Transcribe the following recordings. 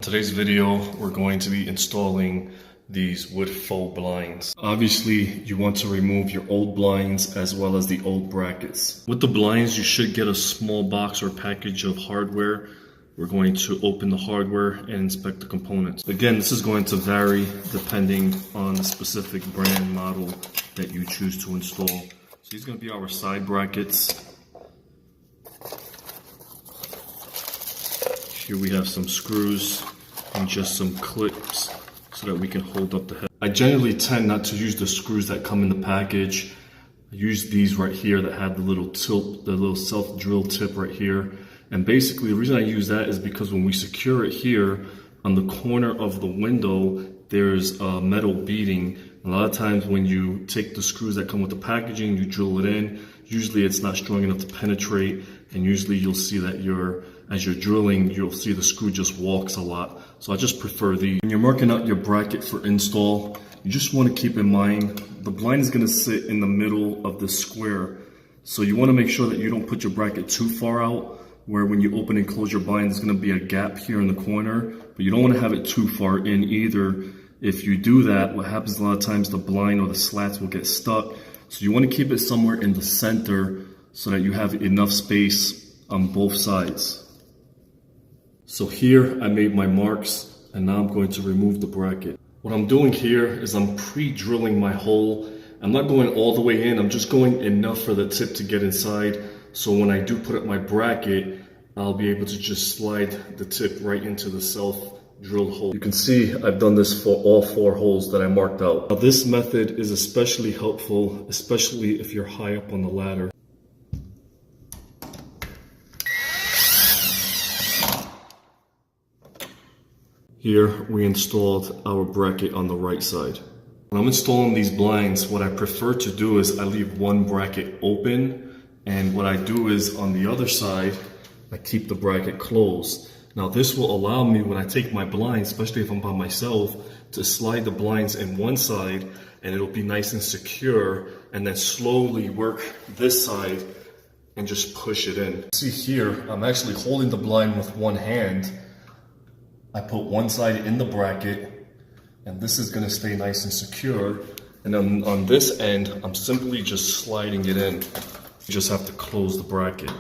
Today's video, we're going to be installing these wood faux blinds. Obviously, you want to remove your old blinds as well as the old brackets. With the blinds, you should get a small box or package of hardware. We're going to open the hardware and inspect the components. Again, this is going to vary depending on the specific brand model that you choose to install. So these are going to be our side brackets. Here we have some screws and just some clips so that we can hold up the head. I generally tend not to use the screws that come in the package. I use these right here that have the little tilt, the little self-drill tip right here. And basically the reason I use that is because when we secure it here on the corner of the window, there's a metal beading. A lot of times when you take the screws that come with the packaging, you drill it in, usually it's not strong enough to penetrate, and usually you'll see that as you're drilling, you'll see the screw just walks a lot. So I just prefer these. When you're marking out your bracket for install, you just want to keep in mind the blind is going to sit in the middle of the square. So you want to make sure that you don't put your bracket too far out, where when you open and close your blind, there's going to be a gap here in the corner, but you don't want to have it too far in either. If you do that, what happens a lot of times, the blind or the slats will get stuck. So you want to keep it somewhere in the center so that you have enough space on both sides. So here I made my marks, and now I'm going to remove the bracket. What I'm doing here is I'm pre-drilling my hole. I'm not going all the way in, I'm just going enough for the tip to get inside. So when I do put up my bracket, I'll be able to just slide the tip right into the self-drilled hole. You can see I've done this for all 4 holes that I marked out. Now this method is especially helpful, especially if you're high up on the ladder. Here we installed our bracket on the right side. When I'm installing these blinds, what I prefer to do is I leave one bracket open, and what I do is on the other side, I keep the bracket closed. Now this will allow me, when I take my blinds, especially if I'm by myself, to slide the blinds in one side and it'll be nice and secure, and then slowly work this side and just push it in. See here, I'm actually holding the blind with one hand. I put one side in the bracket, and this is going to stay nice and secure. And then on this end, I'm simply just sliding it in. You just have to close the bracket.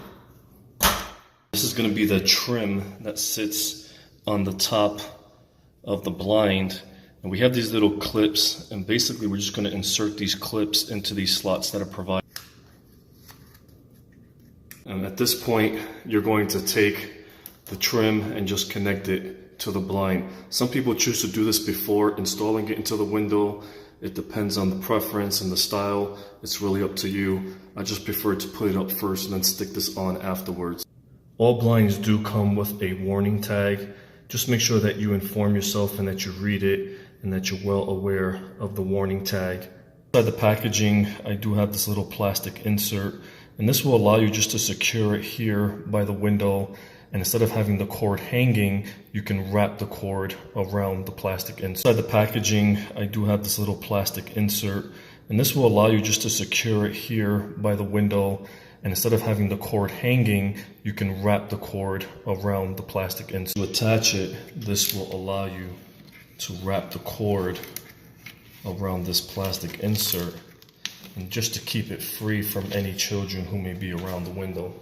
This is going to be the trim that sits on the top of the blind. And we have these little clips, and basically we're just going to insert these clips into these slots that are provided. And at this point, you're going to take the trim and just connect it to the blind. Some people choose to do this before installing it into the window. It depends on the preference and the style. It's really up to you. I just prefer to put it up first and then stick this on afterwards. All blinds do come with a warning tag. Just make sure that you inform yourself and that you read it and that you're well aware of the warning tag. Inside the packaging, I do have this little plastic insert, and this will allow you just to secure it here by the window. And instead of having the cord hanging, you can wrap the cord around the plastic insert. Inside the packaging, I do have this little plastic insert, and this will allow you just to secure it here by the window. And instead of having the cord hanging, you can wrap the cord around the plastic insert. To attach it, this will allow you to wrap the cord around this plastic insert, and just to keep it free from any children who may be around the window.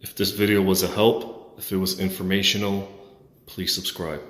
If this video was a help, if it was informational, please subscribe.